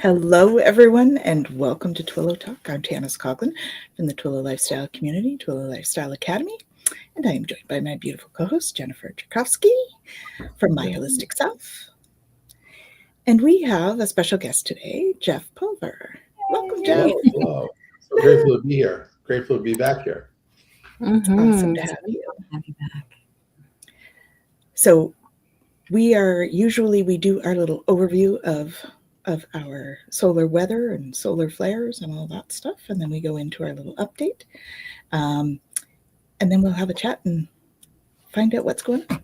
Hello, everyone, and welcome to Twillow Talk. I'm Tanis Coughlin from the Twillow Lifestyle Community, Twillow Lifestyle Academy, and I am joined by my beautiful co-host, Jennifer Tchaikovsky from My Holistic Self. And we have a special guest today, Jeff Pulver. Welcome, Jeff. Hello. So grateful to be here. Grateful to be back here. Awesome to have you. Back. So we do our little overview of our solar weather and solar flares and all that stuff. And then we go into our little update. And then we'll have a chat and find out what's going on.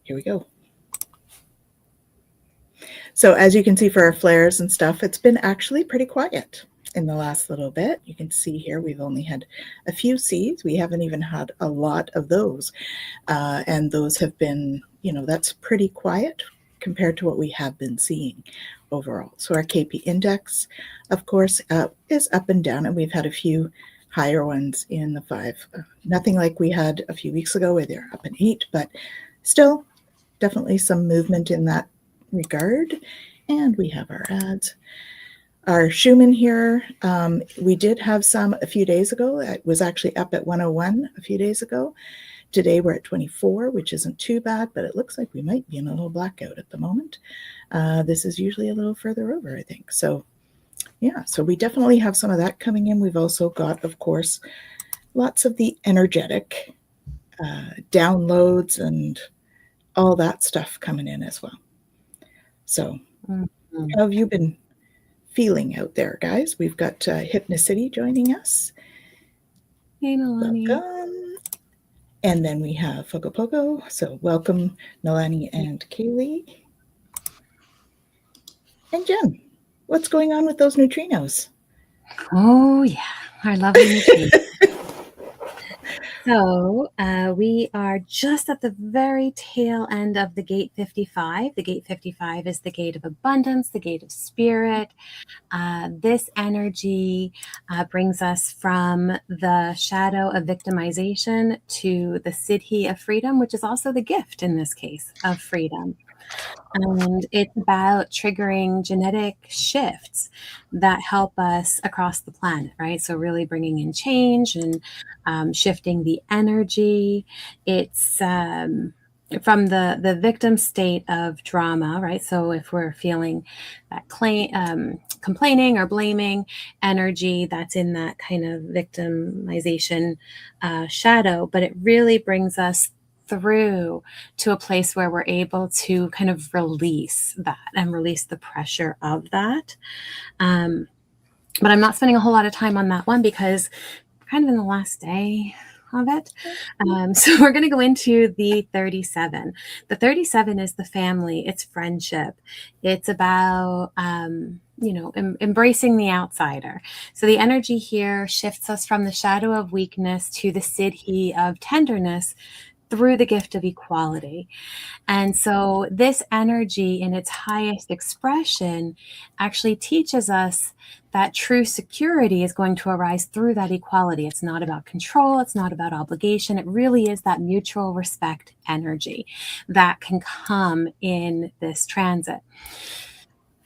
Here we go. So as you can see for our flares and stuff, it's been actually pretty quiet in the last little bit. You can see here we've only had a few Cs. We haven't even had a lot of those. And those have been, that's pretty quiet compared to what we have been seeing overall. So our KP index, of course, is up and down, and we've had a few higher ones in the 5. Nothing like we had a few weeks ago where they're up in 8, but still definitely some movement in that regard. And we have our ads. Our Schumann here, we did have some a few days ago. It was actually up at 101 a few days ago. Today we're at 24, which isn't too bad, but it looks like we might be in a little blackout at the moment. This is usually a little further over, I think. So yeah, so we definitely have some of that coming in. We've also got, of course, lots of the energetic downloads and all that stuff coming in as well. So how have you been feeling out there, guys? We've got Hypnocity joining us. Hey, Nalani. Welcome. And then we have Fogo Pogo. So welcome, Nalani and Kaylee. And Jen, what's going on with those neutrinos? Oh, yeah. Our lovely neutrinos. So we are just at the very tail end of the gate 55. The gate 55 is the gate of abundance, the gate of spirit. This energy brings us from the shadow of victimization to the siddhi of freedom, which is also the gift in this case of freedom. And it's about triggering genetic shifts that help us across the planet, right? So really bringing in change and shifting the energy. It's from the victim state of drama, right? So if we're feeling that complaining or blaming energy, that's in that kind of victimization shadow, but it really brings us through to a place where we're able to kind of release that and release the pressure of that. But I'm not spending a whole lot of time on that one because we're kind of in the last day of it. So we're going to go into the 37. The 37 is the family, it's friendship. It's about, embracing the outsider. So the energy here shifts us from the shadow of weakness to the siddhi of tenderness through the gift of equality. And so this energy in its highest expression actually teaches us that true security is going to arise through that equality. It's not about control. It's not about obligation. It really is that mutual respect energy that can come in this transit.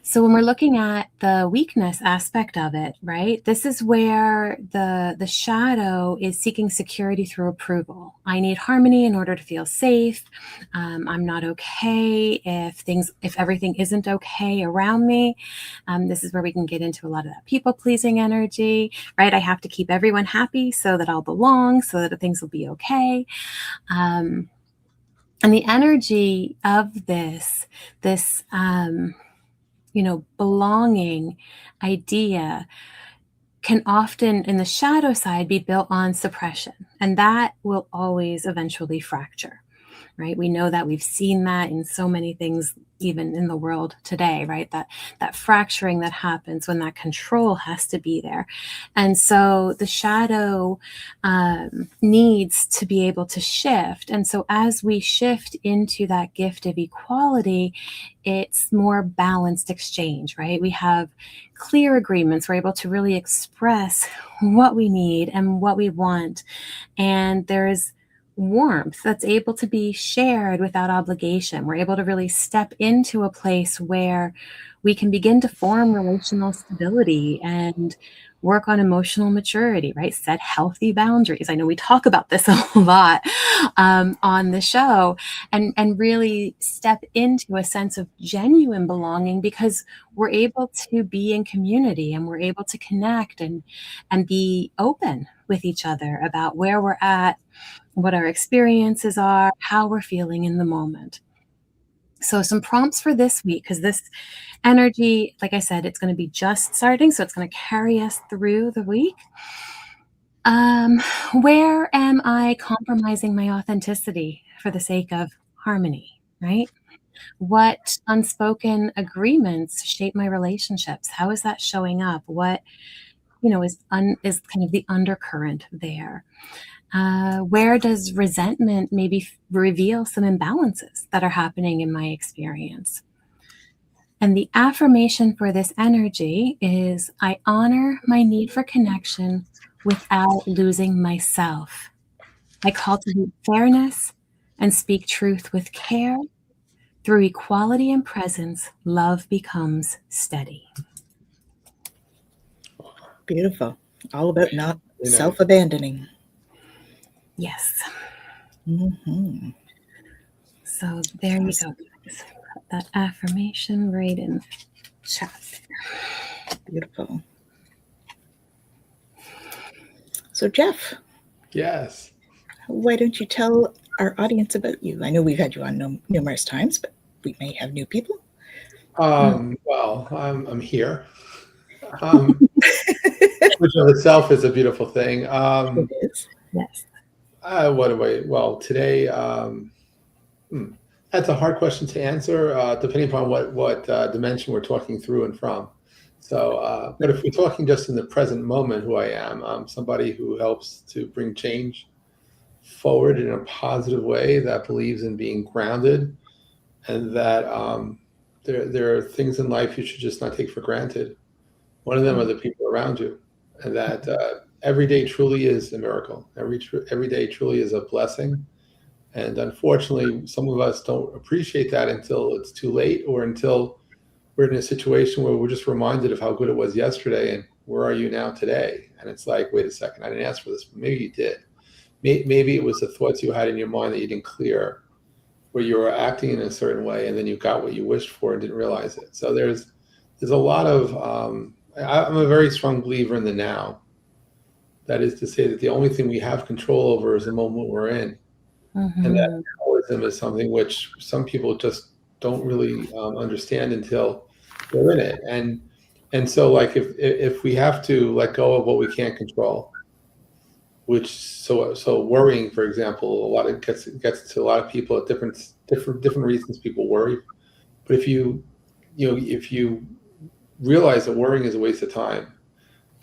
So when we're looking at the weakness aspect of it, right, this is where the shadow is seeking security through approval. I need harmony in order to feel safe. I'm not okay if everything isn't okay around me. This is where we can get into a lot of that people-pleasing energy, right? I have to keep everyone happy so that I'll belong, so that things will be okay. And the energy of this belonging idea can often in the shadow side be built on suppression, and that will always eventually fracture, right? We know that, we've seen that in so many things, even in the world today, right? That fracturing that happens when that control has to be there. And so the shadow needs to be able to shift. And so as we shift into that gift of equality, it's more balanced exchange, right? We have clear agreements. We're able to really express what we need and what we want. And there's warmth that's able to be shared without obligation. We're able to really step into a place where we can begin to form relational stability and work on emotional maturity, right? Set healthy boundaries. I know we talk about this a lot on the show, and really step into a sense of genuine belonging because we're able to be in community and we're able to connect and be open with each other about where we're at, what our experiences are, how we're feeling in the moment. So some prompts for this week, because this energy, like I said, it's going to be just starting, so it's going to carry us through the week. Where am I compromising my authenticity for the sake of harmony, right? What unspoken agreements shape my relationships? How is that showing up? What, is kind of the undercurrent there? Where does resentment maybe reveal some imbalances that are happening in my experience? And the affirmation for this energy is, I honor my need for connection without losing myself. I cultivate fairness and speak truth with care. Through equality and presence, love becomes steady. Beautiful. All about not Very nice. self-abandoning. Yes. Mm-hmm. So there you go, guys. Put that affirmation right in chat there. Beautiful. So Jeff, Yes. why don't you tell our audience about you? I know we've had you on numerous times, but we may have new people. Well, I'm here, which of itself is a beautiful thing. It is. Yes. Well, today, that's a hard question to answer, depending upon what dimension we're talking through and from. So, but if we're talking just in the present moment, who I am, I'm somebody who helps to bring change forward in a positive way, that believes in being grounded, and that there are things in life you should just not take for granted. One of them are the people around you, and that every day truly is a miracle. Every day truly is a blessing. And unfortunately, some of us don't appreciate that until it's too late, or until we're in a situation where we're just reminded of how good it was yesterday and where are you now today? And it's like, wait a second, I didn't ask for this, but maybe you did. Maybe it was the thoughts you had in your mind that you didn't clear, where you were acting in a certain way and then you got what you wished for and didn't realize it. So there's a lot of, I'm a very strong believer in the now. That is to say that the only thing we have control over is the moment we're in. Mm-hmm. And that taoism is something which some people just don't really understand until they're in it. And so, like, if we have to let go of what we can't control, which so worrying, for example, a lot of gets to a lot of people at different reasons people worry. But if you realize that worrying is a waste of time,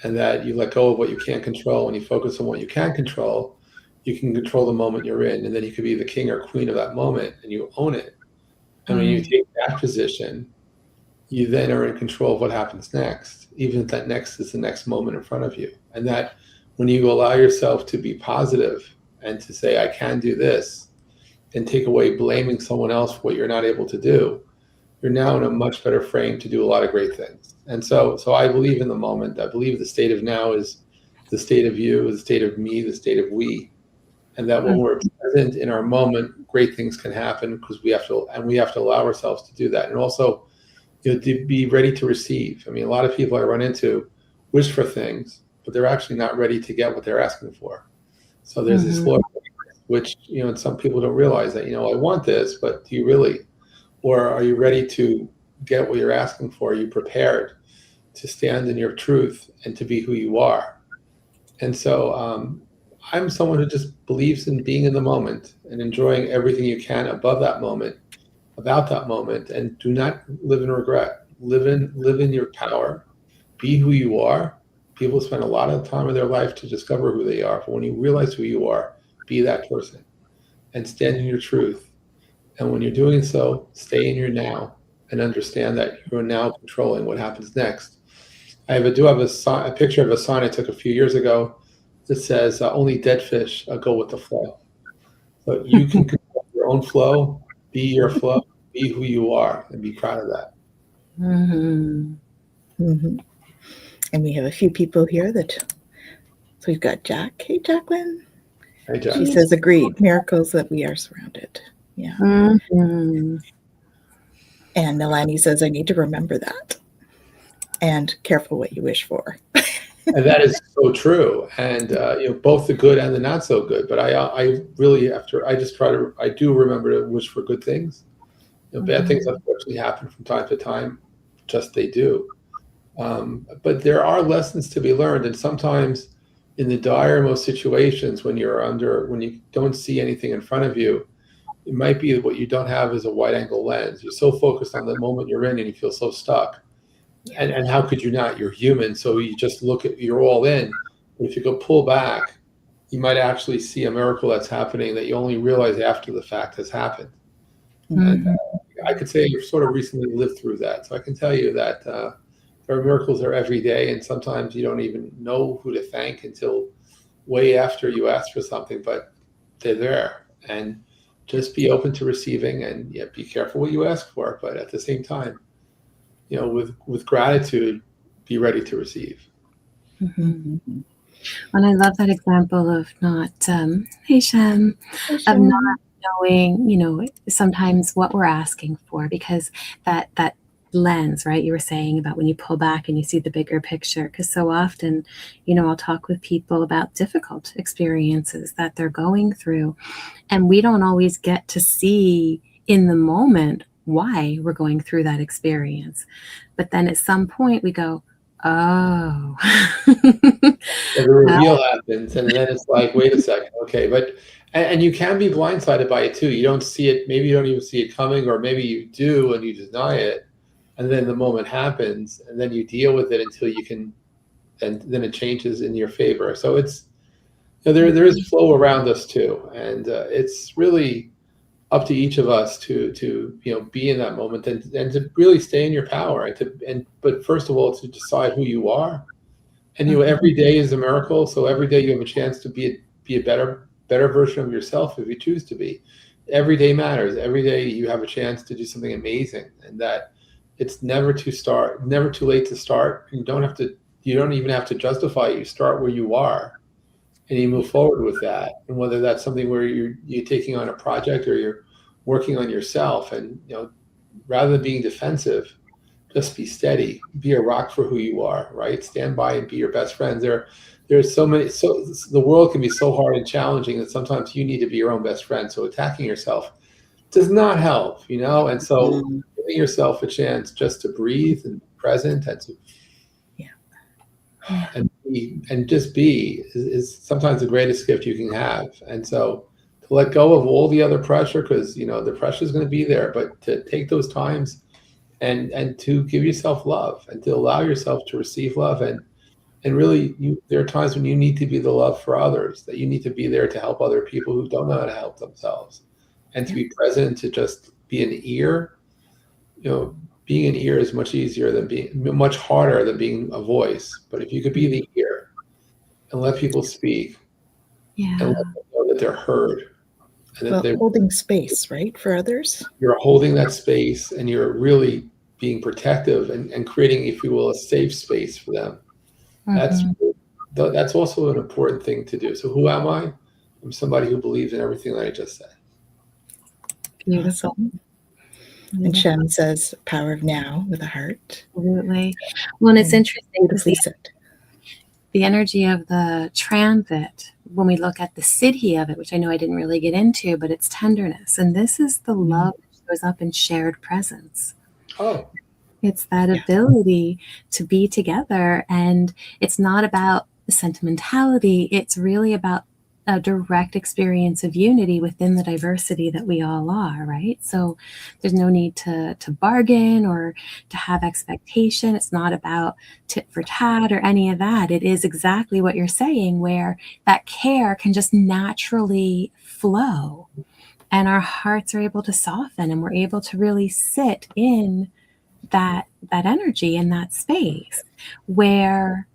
and that you let go of what you can't control and you focus on what you can control, you can control the moment you're in, and then you can be the king or queen of that moment, and you own it. And when you take that position, you then are in control of what happens next, even if that next is the next moment in front of you. And that when you allow yourself to be positive and to say, I can do this, and take away blaming someone else for what you're not able to do, you're now in a much better frame to do a lot of great things. And so I believe in the moment. I believe the state of now is the state of you, the state of me, the state of we. And that when we're present in our moment, great things can happen, because we have to allow ourselves to do that. And also, to be ready to receive. I mean, a lot of people I run into wish for things, but they're actually not ready to get what they're asking for. So there's this look, which, and some people don't realize that, I want this, but do you really? Or are you ready to get what you're asking for? Are you prepared to stand in your truth and to be who you are? And so I'm someone who just believes in being in the moment and enjoying everything you can above that moment, about that moment, and do not live in regret. Live in your power. Be who you are. People spend a lot of time of their life to discover who they are, but when you realize who you are, be that person and stand in your truth. And when you're doing so, stay in your now and understand that you're now controlling what happens next. I do have a picture of a sign I took a few years ago that says, only dead fish go with the flow. So you can control your own flow, be your flow, be who you are, and be proud of that. Mm-hmm. Mm-hmm. And we have a few people here so we've got Jack. Hey, Jacqueline. Hey, Jack. She says, agreed. Miracles that we are surrounded. Yeah. Mm-hmm. And Nalani says, I need to remember that. And careful what you wish for. And that is so true. And both the good and the not so good. But I really, I do remember to wish for good things. Bad things unfortunately happen from time to time. Just they do. But there are lessons to be learned, and sometimes in the direst situations, when you don't see anything in front of you, it might be that what you don't have is a wide angle lens. You're so focused on the moment you're in, and you feel so stuck. And how could you not? You're human, so you just you're all in. But if you go pull back, you might actually see a miracle that's happening that you only realize after the fact has happened. Mm-hmm. And I could say you've sort of recently lived through that, so I can tell you that there are miracles there every day, and sometimes you don't even know who to thank until way after you ask for something, but they're there. And just be open to receiving, and be careful what you ask for, but at the same time, with gratitude, be ready to receive. Mm-hmm. And I love that example of not, hey Shem, of not knowing, sometimes what we're asking for, because that lens, right? You were saying about when you pull back and you see the bigger picture, because so often, I'll talk with people about difficult experiences that they're going through, and we don't always get to see in the moment why we're going through that experience. But then at some point we go, oh. The reveal happens, and then it's like, wait a second, okay. And you can be blindsided by it too. You don't see it, maybe you don't even see it coming, or maybe you do and you deny it, and then the moment happens, and then you deal with it until you can, and then it changes in your favor. So it's, there is flow around us too, and it's really up to each of us to be in that moment, and to really stay in your power, but first of all, to decide who you are. And every day is a miracle, so every day you have a chance to be a better version of yourself if you choose to be. Every day matters. Every day you have a chance to do something amazing, and that it's never too late to start. You don't even have to justify it. You start where you are, and you move forward with that. And whether that's something where you're taking on a project, or you're working on yourself, and rather than being defensive, just be steady, be a rock for who you are, right? Stand by and be your best friends. There's the world can be so hard and challenging that sometimes you need to be your own best friend. So attacking yourself does not help, and so giving yourself a chance just to breathe and be present, and to and just be is sometimes the greatest gift you can have. And so to let go of all the other pressure, because the pressure is going to be there, but to take those times and to give yourself love, and to allow yourself to receive love, and really, there are times when you need to be the love for others, that you need to be there to help other people who don't know how to help themselves, and to be present, to just be an ear. Being an ear is much harder than being a voice. But if you could be the ear and let people speak, and let them know that they're heard, and that they're holding space, right, for others. You're holding that space, and you're really being protective, and creating, if you will, a safe space for them. That's also an important thing to do. So who am I? I'm somebody who believes in everything that I just said. Beautiful. And Shem says, power of now, with a heart. Absolutely. Well, and it's interesting to see the energy of the transit when we look at the siddhi of it, which I know I didn't really get into, but it's tenderness. And this is the love that shows up in shared presence. Oh. It's that ability to be together. And it's not about sentimentality. It's really about a direct experience of unity within the diversity that we all are, right? So there's no need to bargain or to have expectation. It's not about tit for tat or any of that. It is exactly what you're saying, where that care can just naturally flow, and our hearts are able to soften, and we're able to really sit in that energy in that space where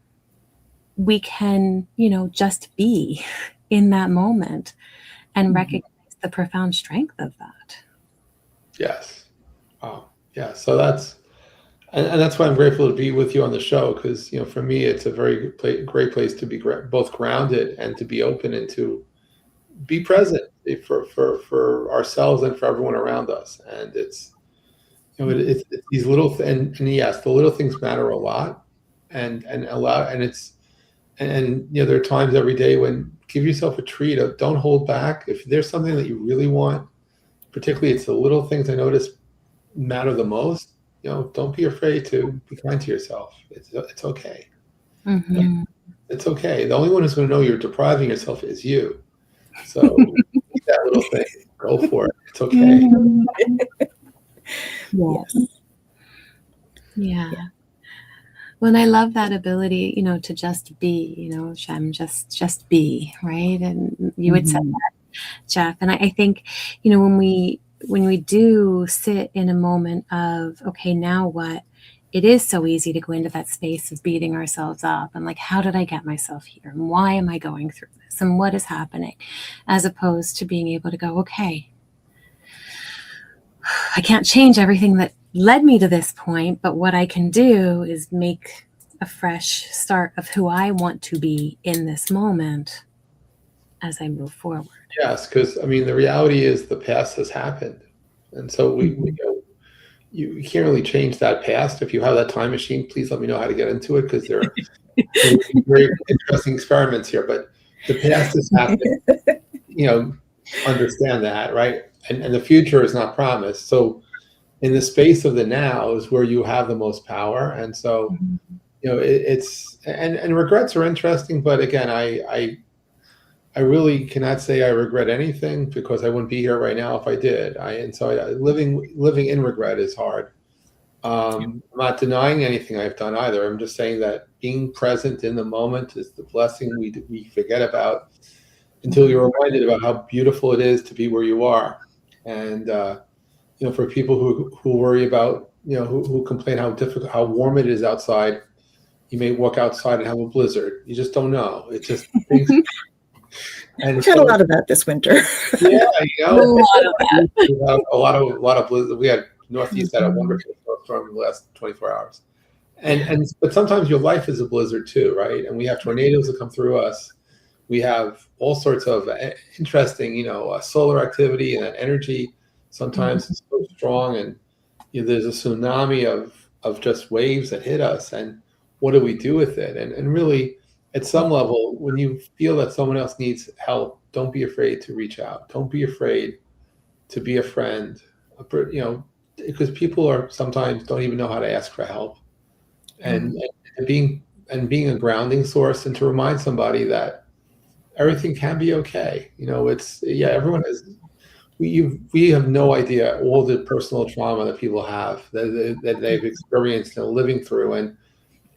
we can, just be in that moment and recognize the profound strength of that. Yes. Wow. Yeah. So that's, and that's why I'm grateful to be with you on the show, because, you know, for me, it's a very great place to be both grounded and to be open and to be present for ourselves and for everyone around us. And it's, you know, it's these little and yes, the little things matter a lot, and you know, there are times every day when give yourself a treat. Don't hold back. If there's something that you really want, particularly it's the little things I notice matter the most. You know, don't be afraid to be kind to yourself. It's okay. Mm-hmm. It's okay. The only one who's going to know you're depriving yourself is you. So that little thing, go for it. It's okay. Yes. Yeah. Well, and I love that ability, you know, to just be, you know, Shem, just be, right? And you had said that, Jeff. And I think, you know, when we do sit in a moment of, okay, now what? It is so easy to go into that space of beating ourselves up and like, how did I get myself here? And why am I going through this? And what is happening? As opposed to being able to go, okay, I can't change everything that led me to this point, but what I can do is make a fresh start of who I want to be in this moment as I move forward. Yes, because I mean, the reality is the past has happened. And so we you can't really change that past. If you have that time machine, please let me know how to get into it, because there are very interesting experiments here. But the past has happened. You know, understand that, right? And the future is not promised. So in the space of the now is where you have the most power. And so, you know, it's and regrets are interesting, but again, I really cannot say I regret anything, because I wouldn't be here right now if I did. Living in regret is hard. I'm not denying anything I've done either. I'm just saying that being present in the moment is the blessing we forget about until you're reminded about how beautiful it is to be where you are. And you know, for people who worry about, you know, who complain how warm it is outside, you may walk outside and have a blizzard. You just don't know. It just things. And We've had a lot of that this winter. Yeah, you know, A lot of that. we have a lot of blizzard. We had Northeast had a wonderful storm in the last 24 hours, but sometimes your life is a blizzard too, right? And we have tornadoes that come through us. We have all sorts of interesting, you know, solar activity and energy. Sometimes it's so strong, and you know, there's a tsunami of just waves that hit us. And what do we do with it? And really, at some level, when you feel that someone else needs help, don't be afraid to reach out. Don't be afraid to be a friend, you know, because people are sometimes don't even know how to ask for help. And being a grounding source, and to remind somebody that everything can be okay. You know, everyone has. We have no idea all the personal trauma that people have that they've experienced and living through, and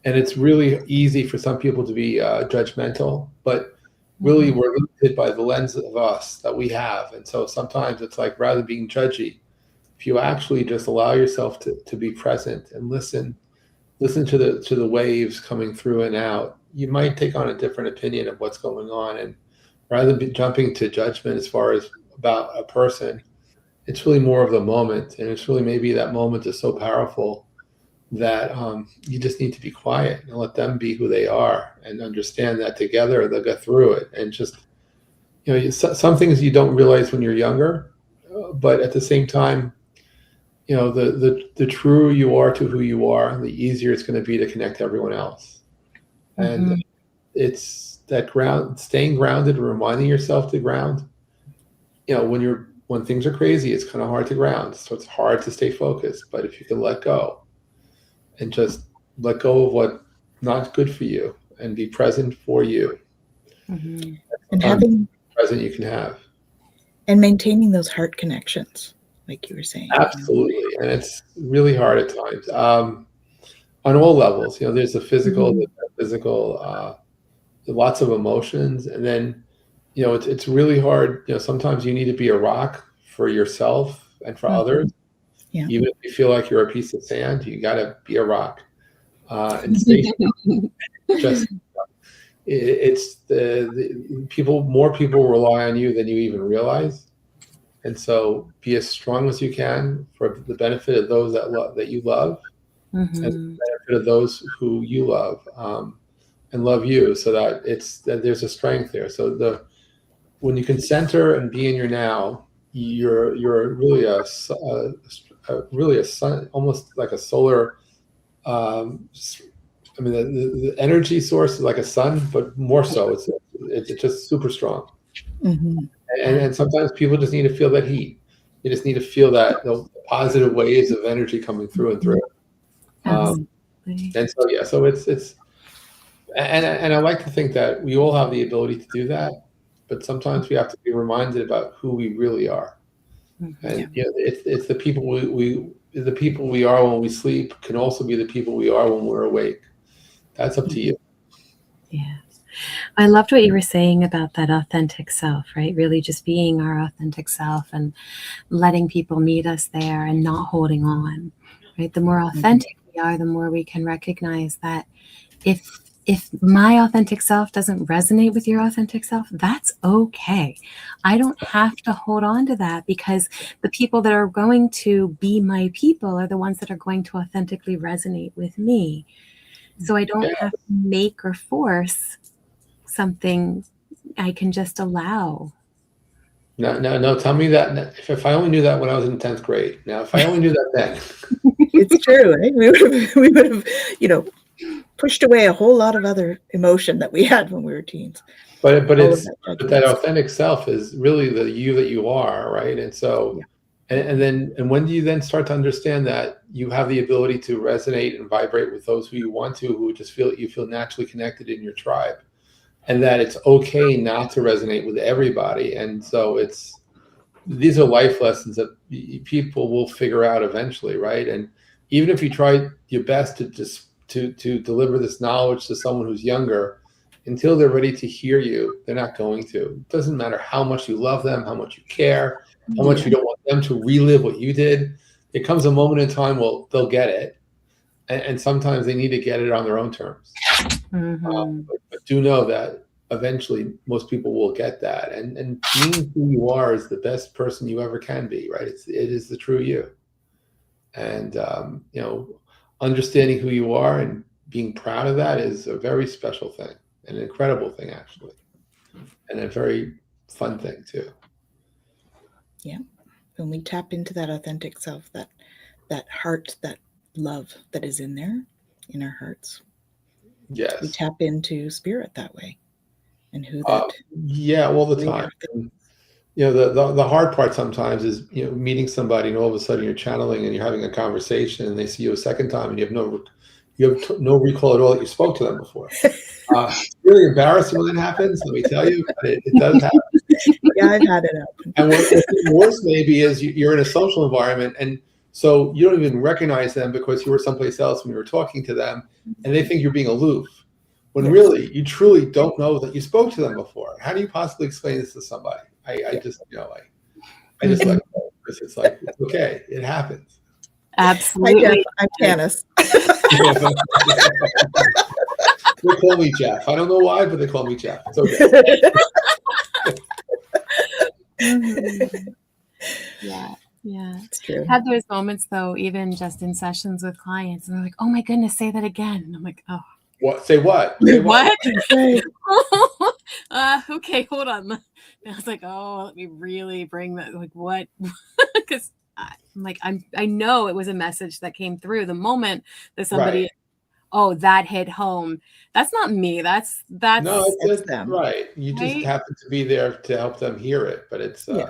it's really easy for some people to be judgmental, but really we're limited by the lens of us that we have. And so sometimes it's like, rather than being judgy, if you actually just allow yourself to be present and listen to the waves coming through and out, you might take on a different opinion of what's going on. And rather than jumping to judgment as far as about a person, it's really more of the moment. And it's really, maybe that moment is so powerful that you just need to be quiet and let them be who they are, and understand that together they'll get through it. And just, you know, some things you don't realize when you're younger, but at the same time, you know, the truer you are to who you are, the easier it's going to be to connect to everyone else. And it's that staying grounded and reminding yourself to ground. You know, when things are crazy, it's kind of hard to ground. So it's hard to stay focused. But if you can let go and just let go of what's not good for you and be present for you, and having present you can have. And maintaining those heart connections, like you were saying. Absolutely. And it's really hard at times. On all levels. You know, there's the physical, lots of emotions. And then, you know, it's really hard. You know, sometimes you need to be a rock for yourself and for others. Yeah. Even if you feel like you're a piece of sand, you got to be a rock. And stay just it's more people rely on you than you even realize. And so be as strong as you can for the benefit of those that you love, and the benefit of those who you love, and love you, so that there's a strength there. So when you can center and be in your now, you're really a sun, almost like a solar. I mean, the energy source is like a sun, but more so. It's just super strong. Mm-hmm. And sometimes people just need to feel that heat. They just need to feel that the positive waves of energy coming through and through. And so yeah, so it's and I like to think that we all have the ability to do that, but sometimes we have to be reminded about who we really are. And you know, it's the people the people we are when we sleep can also be the people we are when we're awake. That's up to you. Yes. I loved what you were saying about that authentic self, right? Really just being our authentic self and letting people meet us there and not holding on, right? The more authentic we are, the more we can recognize that if my authentic self doesn't resonate with your authentic self, that's okay. I don't have to hold on to that, because the people that are going to be my people are the ones that are going to authentically resonate with me. So I don't have to make or force something. I can just allow. No. Tell me that if I only knew that when I was in 10th grade. Now, if I only knew that then. It's true, right? We would have, pushed away a whole lot of other emotion that we had when we were teens. But that authentic self is really the you that you are, right? And so, and when do you then start to understand that you have the ability to resonate and vibrate with those who you want to, who just you feel naturally connected in your tribe, and that it's okay not to resonate with everybody. And so these are life lessons that people will figure out eventually, right? And even if you try your best to deliver this knowledge to someone who's younger, until they're ready to hear you, they're not going to. It doesn't matter how much you love them, how much you care, how much you don't want them to relive what you did. It comes a moment in time, well, they'll get it. And sometimes they need to get it on their own terms. But do know that eventually most people will get that. And being who you are is the best person you ever can be, right? It is the true you. And, understanding who you are and being proud of that is a very special thing, an incredible thing, actually, and a very fun thing too. Yeah. When we tap into that authentic self, that heart, that love that is in there, in our hearts. Yes. We tap into spirit that way. And who that all the time. And, the hard part sometimes is, meeting somebody and all of a sudden you're channeling and you're having a conversation and they see you a second time and you have no recall at all that you spoke to them before. It's really embarrassing when that happens, let me tell you, but it does happen. Yeah, I've had it happen. And what's worse maybe is you're in a social environment, and so you don't even recognize them because you were someplace else when you were talking to them, and they think you're being aloof. When really, you truly don't know that you spoke to them before. How do you possibly explain this to somebody? I just like because it's like, it's okay, it happens. Absolutely. Hi, Jeff. I'm Janice. They call me Jeff. I don't know why, but they call me Jeff. It's okay. Yeah. It's true. I have those moments though, even just in sessions with clients, and they're like, "Oh my goodness, say that again." And I'm like, "Oh, what? Say what? Say what?" Right. Okay, hold on. And I was like, "Oh, let me really bring that." Like, what? Because I'm like, I know it was a message that came through the moment that somebody. Right. Oh, that hit home. That's not me. That's no, it's them. Right. You just happen to be there to help them hear it, but it's so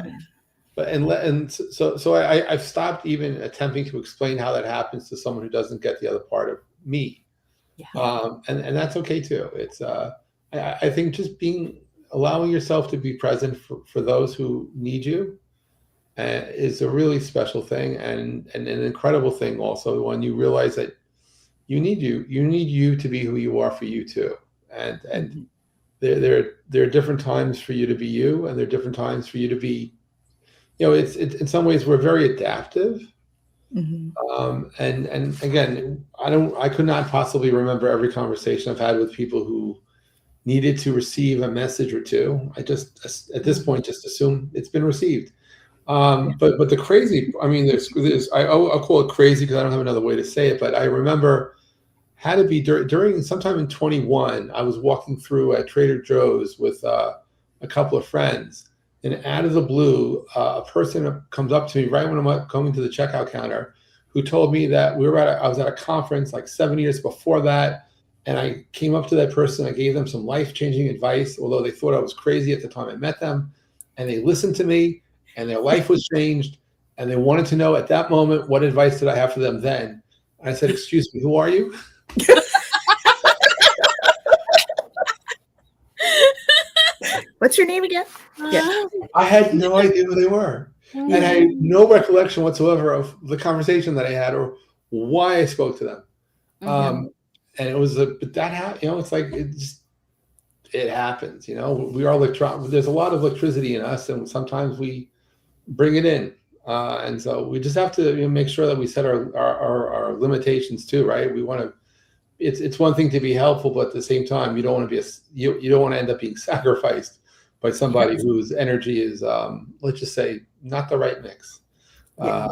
I've stopped even attempting to explain how that happens to someone who doesn't get the other part of me. And that's okay too. It's I think just allowing yourself to be present for those who need you is a really special thing, and an incredible thing also when you realize that you need you to be who you are for you too. And there are different times for you to be you, and there are different times for you to be, it's in some ways we're very adaptive. And again, I could not possibly remember every conversation I've had with people who needed to receive a message or two. I just, at this point, just assume it's been received. But the crazy, I mean, I'll call it crazy because I don't have another way to say it, but I remember had to be during sometime in 21, I was walking through at Trader Joe's with a couple of friends, and out of the blue, a person comes up to me right when I'm coming to the checkout counter, who told me that I was at a conference like 7 years before that, and I came up to that person, I gave them some life-changing advice, although they thought I was crazy at the time I met them, and they listened to me, and their life was changed, and they wanted to know at that moment, what advice did I have for them then? I said, excuse me, who are you? What's your name again? Yeah. I had no idea who they were. And I had no recollection whatsoever of the conversation that I had or why I spoke to them. And it was but that, it's like, it happens, we are there's a lot of electricity in us, and sometimes we bring it in. And so we just have to make sure that we set our limitations too, right? We want to, it's one thing to be helpful, but at the same time, you don't want to be you don't want to end up being sacrificed by somebody whose energy is, let's just say, not the right mix. I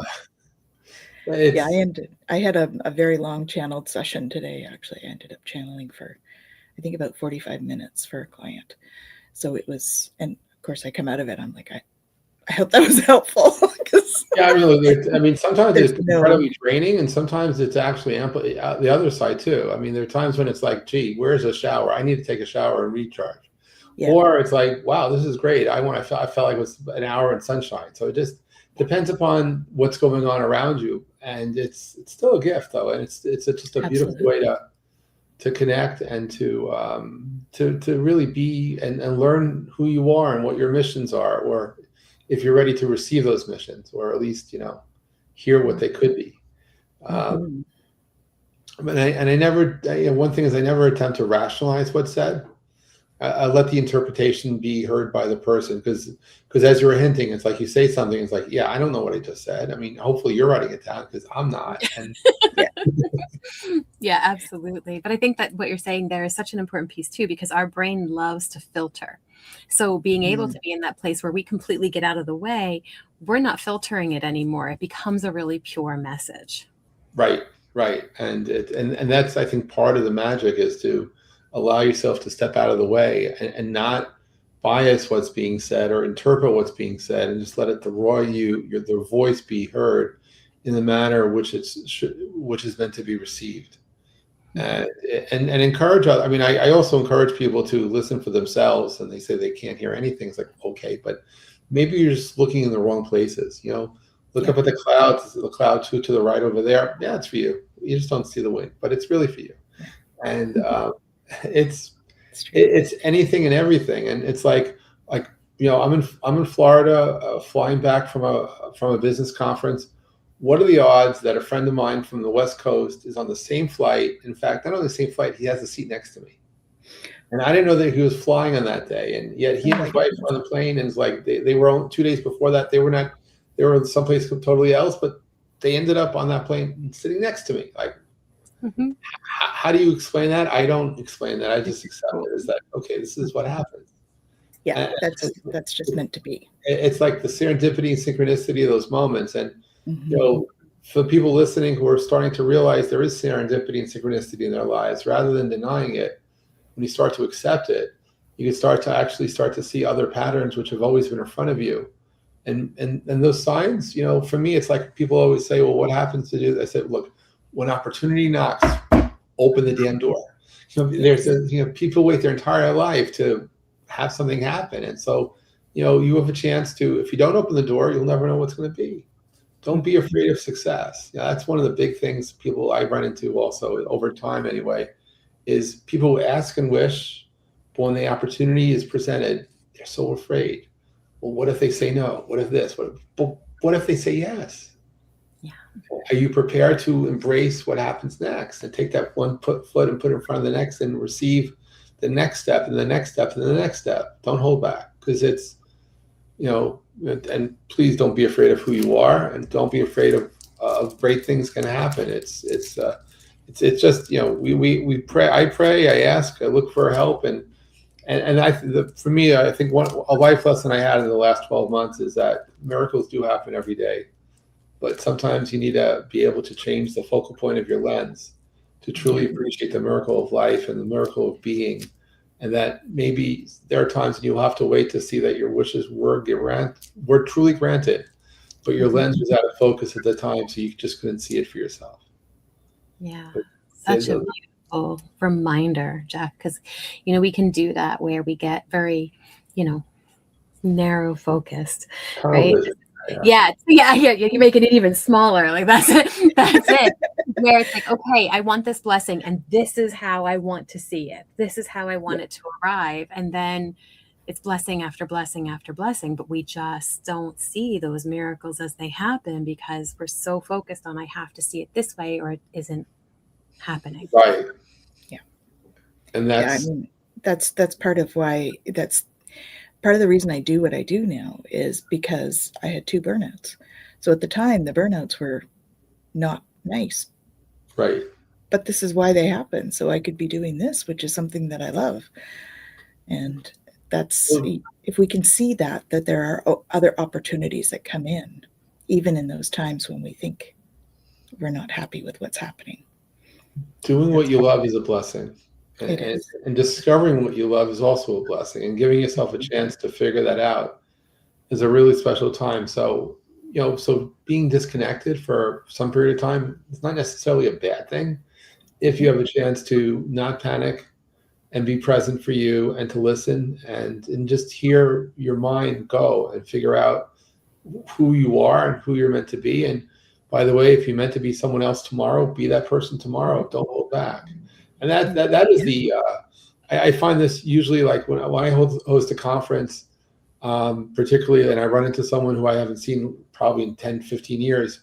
had a very long channeled session today. Actually, I ended up channeling for, I think, about 45 minutes for a client. So it was, and of course I come out of it, I'm like, I hope that was helpful. Sometimes it's incredibly draining, and sometimes it's actually the other side too. I mean, there are times when it's like, gee, where's a shower? I need to take a shower and recharge. Yeah. Or it's like, wow, this is great. I felt like it was an hour in sunshine. So it just depends upon what's going on around you, and it's still a gift though, and it's just a beautiful way to connect and to really be and learn who you are and what your missions are, or if you're ready to receive those missions, or at least hear what they could be. But one thing is, I never attempt to rationalize what's said. I let the interpretation be heard by the person, because as you were hinting, it's like you say something, it's like, yeah, I don't know what I just said. I mean, hopefully you're writing it down, because I'm not. And yeah, absolutely. But I think that what you're saying there is such an important piece too, because our brain loves to filter. So being able to be in that place where we completely get out of the way, we're not filtering it anymore. It becomes a really pure message. Right. And that's, I think, part of the magic is to allow yourself to step out of the way and not bias what's being said or interpret what's being said, and just let it the voice be heard in the manner which is meant to be received. And encourage. I mean, I also encourage people to listen for themselves, and they say they can't hear anything. It's like, okay, but maybe you're just looking in the wrong places. Look up at the clouds. The cloud to the right over there. Yeah, it's for you. You just don't see the wind, but it's really for you. And it's anything and everything. And it's like I'm in Florida, flying back from a business conference. What are the odds that a friend of mine from the West Coast is on the same flight? In fact, not on the same flight, he has a seat next to me. And I didn't know that he was flying on that day. And yet he and his wife were on the plane, and it's like they were on 2 days before that. They were someplace totally else, but they ended up on that plane sitting next to me. Like, how do you explain that? I don't explain that. I just accept it as that, okay, this is what happens. Yeah, that's just meant to be. It's like the serendipity and synchronicity of those moments. And for people listening who are starting to realize there is serendipity and synchronicity in their lives, rather than denying it, when you start to accept it, you can start to see other patterns which have always been in front of you. And those signs, for me, it's like people always say, well, what happens to do? I said, look, when opportunity knocks, open the damn door. People wait their entire life to have something happen. And so, you have a chance to, if you don't open the door, you'll never know what's going to be. Don't be afraid of success. That's one of the big things I run into also over time anyway, is people who ask and wish, but when the opportunity is presented, they're so afraid. Well, what if they say no? What if this? What if they say yes? Yeah. Are you prepared to embrace what happens next and take that one foot and put it in front of the next and receive the next step and the next step and the next step? Don't hold back, because it's, and please don't be afraid of who you are, and don't be afraid of great things can happen. It's just, we pray, I pray, I ask, I look for help, and for me, I think a life lesson I had in the last 12 months is that miracles do happen every day, but sometimes you need to be able to change the focal point of your lens to truly appreciate the miracle of life and the miracle of being. And that maybe there are times when you'll have to wait to see that your wishes were truly granted, but your lens was out of focus at the time, so you just couldn't see it for yourself. Yeah, such a beautiful reminder, Jeff, because, we can do that where we get very, narrow focused, right? Yeah. You're making it even smaller. Like that's it. That's it. Where it's like, okay, I want this blessing, and this is how I want to see it. This is how I want it to arrive, and then it's blessing after blessing after blessing, but we just don't see those miracles as they happen because we're so focused on I have to see it this way or it isn't happening. Right. Yeah. And that's that's part of why part of the reason I do what I do now is because I had 2 burnouts. So at the time, the burnouts were not nice. Right. But this is why they happen. So I could be doing this, which is something that I love. And that's, if we can see that there are other opportunities that come in, even in those times when we think we're not happy with what's happening. Doing what you love is a blessing. And discovering what you love is also a blessing, and giving yourself a chance to figure that out is a really special time. So, so being disconnected for some period of time, it's not necessarily a bad thing if you have a chance to not panic and be present for you and to listen and just hear your mind go and figure out who you are and who you're meant to be. And by the way, if you're meant to be someone else tomorrow, be that person tomorrow. Don't hold back. And that is the, I find this usually like when I host a conference, particularly, and I run into someone who I haven't seen probably in 10, 15 years,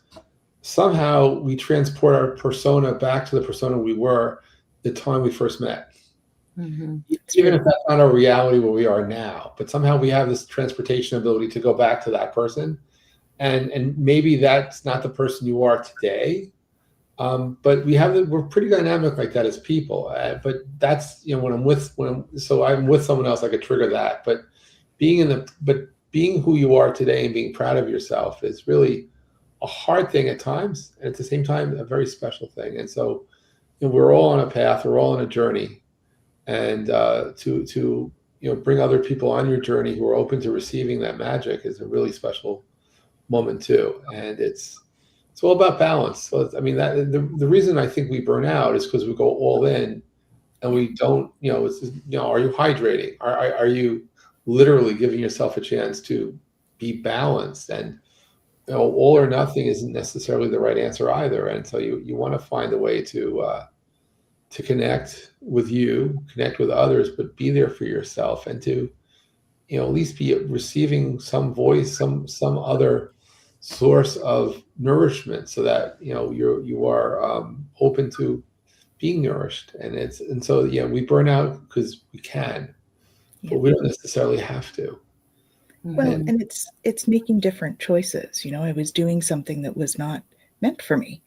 somehow we transport our persona back to the persona we were the time we first met. Mm-hmm. Even if that's not our reality where we are now, but somehow we have this transportation ability to go back to that person. And maybe that's not the person you are today. But we're pretty dynamic like that as people. But that's, when I'm with someone else, I could trigger that. But being who you are today and being proud of yourself is really a hard thing at times, and at the same time, a very special thing. And so, we're all on a path, we're all on a journey, and to bring other people on your journey who are open to receiving that magic is a really special moment too. And it's all about balance. So I mean, that the reason I think we burn out is because we go all in and we don't, are you hydrating? Are you literally giving yourself a chance to be balanced? And all or nothing isn't necessarily the right answer either. And so you want to find a way to connect with connect with others, but be there for yourself, and to at least be receiving some voice, some other source of nourishment, so that you are open to being nourished. And so we burn out because we can, but we don't necessarily have to. Well, and it's making different choices. I was doing something that was not meant for me.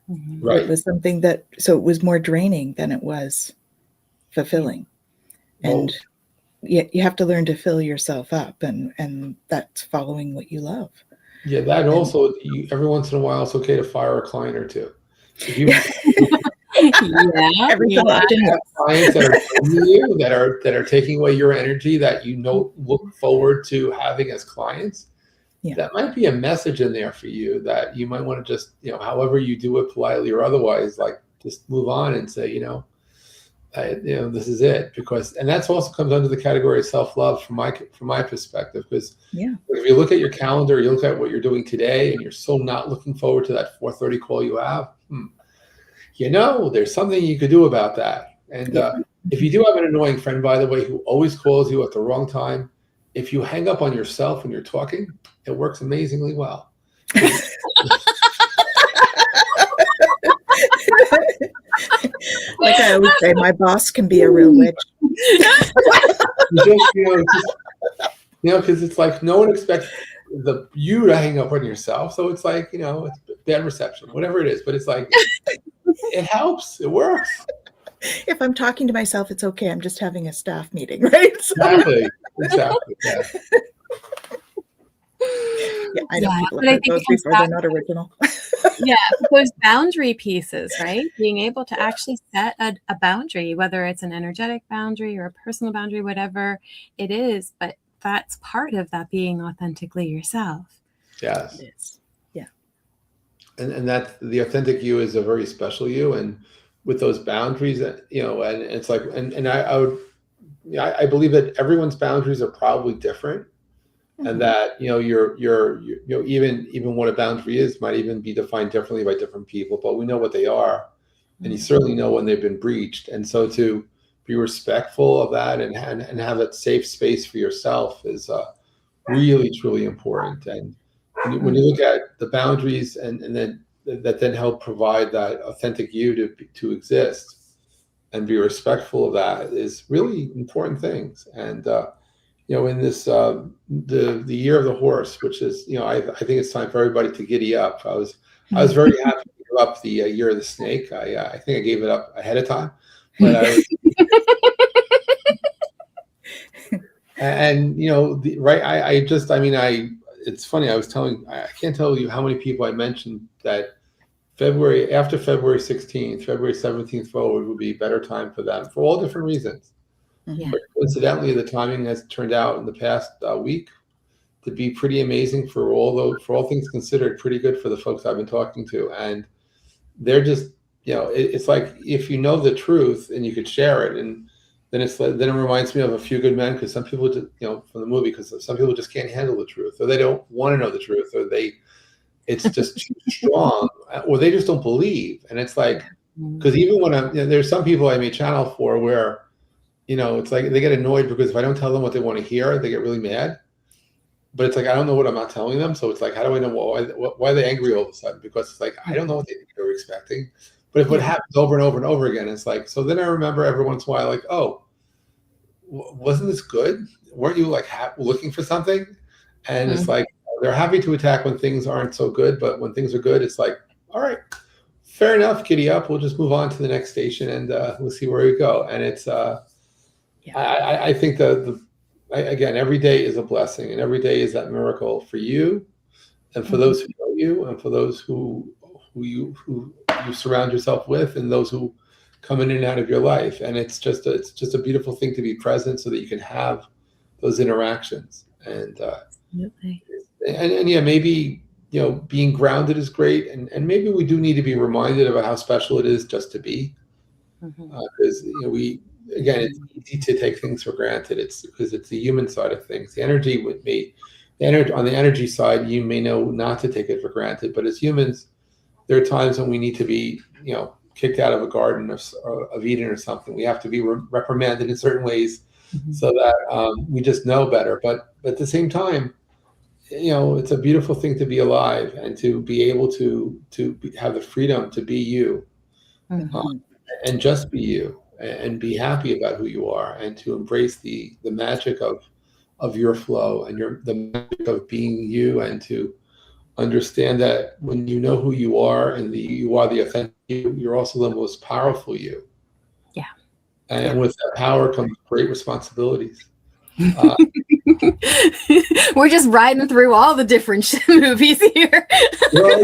Right. It was something so it was more draining than it was fulfilling. And you have to learn to fill yourself up, and that's following what you love. Yeah, that also, every once in a while, it's okay to fire a client or two. If you every so often, clients that are you, that are taking away your energy, that look forward to having as clients, that might be a message in there for you that you might want to just, however you do it, politely or otherwise, like just move on and say, this is it. And that's also comes under the category of self-love from my perspective, because if you look at your calendar, you look at what you're doing today, and you're so not looking forward to that 4:30 call you have, there's something you could do about that. And if you do have an annoying friend, by the way, who always calls you at the wrong time, if you hang up on yourself when you're talking, it works amazingly well. Like I always say, my boss can be a real witch. Because it's like no one expects you to hang up on yourself, so it's like it's bad reception, whatever it is. But it's like it helps, it works. If I'm talking to myself, it's okay. I'm just having a staff meeting, right? So, Exactly. Yeah. yeah, I know people but have I heard think those it comes before. back They're not original. yeah, but those boundary pieces, right? Being able to actually set a boundary, whether it's an energetic boundary or a personal boundary, whatever it is, but that's part of that being authentically yourself. Yes. It is. Yeah. And that the authentic you is a very special you. And with those boundaries, and it's like, and I would, I believe that everyone's boundaries are probably different. And that even what a boundary is might even be defined differently by different people, but we know what they are, and you certainly know when they've been breached. And so to be respectful of that and have that safe space for yourself is really truly important. And when you look at the boundaries and then that then help provide that authentic you to exist and be respectful of that is really important things. And in this the year of the horse, which is I think it's time for everybody to giddy up. I was very happy to give up the year of the snake. I think I gave it up ahead of time, but I was, and it's funny. I can't tell you how many people I mentioned that after February 16th, February 17th forward would be a better time for them for all different reasons. Yeah. But coincidentally, the timing has turned out in the past week to be pretty amazing for all things considered, pretty good for the folks I've been talking to. And they're just, it's like if you know the truth and you could share it, and then it reminds me of A Few Good Men, because some people just, from the movie, because some people just can't handle the truth, or they don't want to know the truth, or it's just too strong, or they just don't believe. And it's like, because even when there's some people I may channel for where, it's like they get annoyed because if I don't tell them what they want to hear, they get really mad. But it's like, I don't know what I'm not telling them. So it's like, how do I know why are they angry all of a sudden? Because it's like, I don't know what they were expecting. But if it happens over and over and over again, it's like, so then I remember every once in a while, like, oh, wasn't this good? Weren't you like looking for something? And it's like, they're happy to attack when things aren't so good. But when things are good, it's like, all right, fair enough, giddy up. We'll just move on to the next station and we'll see where we go. And it's, I think again, every day is a blessing, and every day is that miracle for you, and for those who know you, and for those who you surround yourself with, and those who come in and out of your life. And it's just a beautiful thing to be present, so that you can have those interactions. And maybe being grounded is great, and maybe we do need to be reminded about how special it is just to be, because again, it's easy to take things for granted. It's because it's the human side of things. The energy on the energy side, you may know not to take it for granted, but as humans, there are times when we need to be, kicked out of a garden of Eden or something. We have to be reprimanded in certain ways, so that we just know better. But at the same time, it's a beautiful thing to be alive and to be able to have the freedom to be you, and just be you, and be happy about who you are, and to embrace the magic of your flow and the magic of being you, and to understand that when you know who you are and you are the authentic you, you're also the most powerful you. Yeah. And with that power comes great responsibilities. We're just riding through all the different movies here. Well,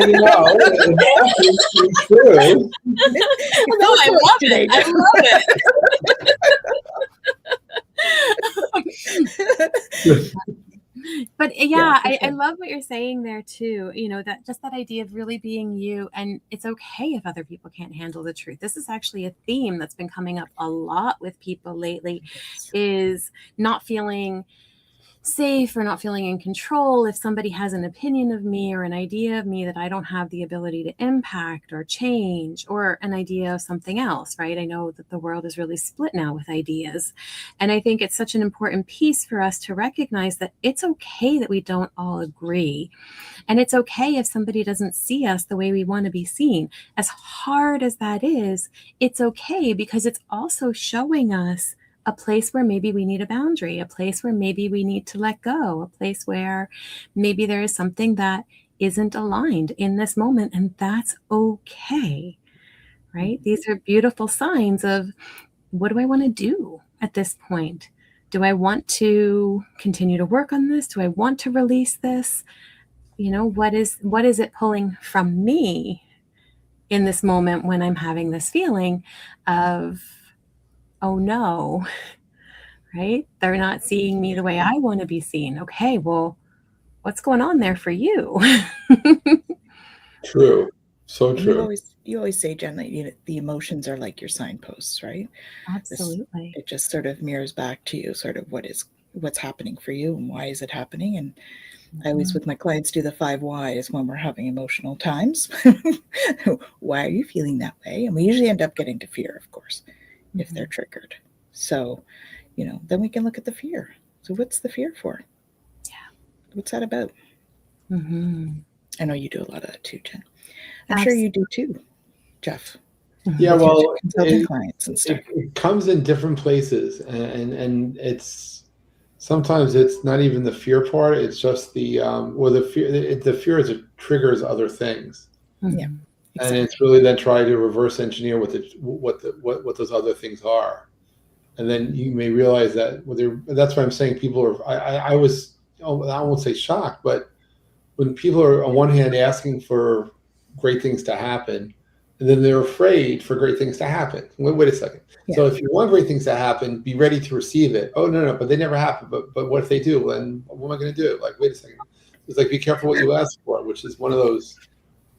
it's true. No, I love it. I love it. But I love what you're saying there too. That idea of really being you, and it's okay if other people can't handle the truth. This is actually a theme that's been coming up a lot with people lately, is not feeling safe or not feeling in control if somebody has an opinion of me or an idea of me that I don't have the ability to impact or change, or an idea of something else, right? I know that the world is really split now with ideas. And I think it's such an important piece for us to recognize that it's okay that we don't all agree. And it's okay if somebody doesn't see us the way we want to be seen. As hard as that is, it's okay, because it's also showing us a place where maybe we need a boundary, a place where maybe we need to let go, a place where maybe there is something that isn't aligned in this moment, and that's okay. right? These are beautiful signs of, what do I want to do at this point? Do I want to continue to work on this? Do I want to release this? What is it pulling from me in this moment when I'm having this feeling of, oh no, right? They're not seeing me the way I want to be seen. Okay, well, what's going on there for you? True. So And true. you always say, Jen, that the emotions are like your signposts, right? Absolutely. It just sort of mirrors back to you, sort of what's happening for you and why is it happening. And I always, with my clients, do the 5 whys when we're having emotional times. Why are you feeling that way? And we usually end up getting to fear, of course, if they're triggered. So, then we can look at the fear. So what's the fear for? Yeah. What's that about? I know you do a lot of that too, Jen. I'm sure you do too, Jeff. Yeah, well, consulting clients and stuff. It comes in different places, and sometimes it's not even the fear part. It's just the fear. The fear is it triggers other things. Yeah, exactly. And it's really then try to reverse engineer what those other things are, and then you may realize that that's why I'm saying people are. I won't say shocked, but when people are on one hand asking for great things to happen, and then they're afraid for great things to happen. Wait a second. Yeah. So if you want great things to happen, be ready to receive it. Oh, no, but they never happen. But what if they do? Then what am I going to do? Like, wait a second. It's like, be careful what you ask for, which is one of those,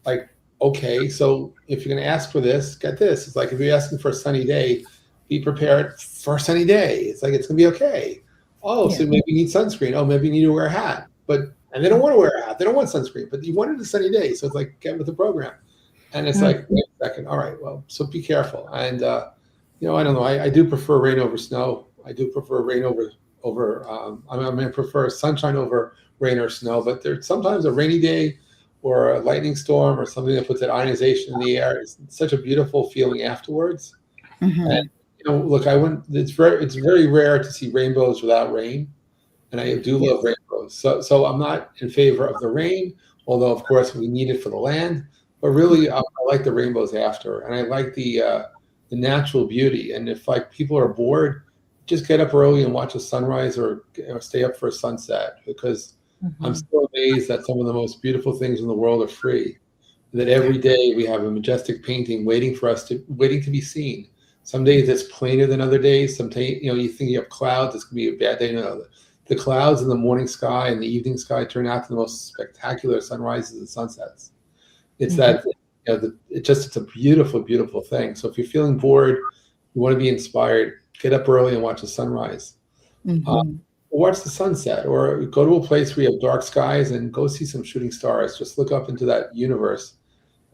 like, okay, so if you're going to ask for this, get this. It's like if you're asking for a sunny day, be prepared for a sunny day. It's like, it's going to be okay. Oh, yeah. So maybe you need sunscreen. Oh, maybe you need to wear a hat. And they don't want to wear a hat. They don't want sunscreen, but you wanted a sunny day. So it's like, get with the program. And it's like, wait a second. All right, well, so be careful. And, I don't know. I do prefer rain over snow. I do prefer rain I prefer sunshine over rain or snow. But there's sometimes a rainy day or a lightning storm or something that puts that ionization in the air. It's such a beautiful feeling afterwards. And, look, it's very rare to see rainbows without rain. And I do love rainbows. So I'm not in favor of the rain, although, of course, we need it for the land. But really, I like the rainbows after. And I like the natural beauty. And if people are bored, just get up early and watch a sunrise or stay up for a sunset, because I'm so amazed that some of the most beautiful things in the world are free. That every day we have a majestic painting waiting to be seen. Some days it's plainer than other days. Some days, you think you have clouds, it's gonna be a bad day. No, the clouds in the morning sky and the evening sky turn out to the most spectacular sunrises and sunsets. It's that it's a beautiful, beautiful thing. So if you're feeling bored, you want to be inspired, get up early and watch the sunrise. Watch the sunset, or go to a place where you have dark skies and go see some shooting stars. Just look up into that universe,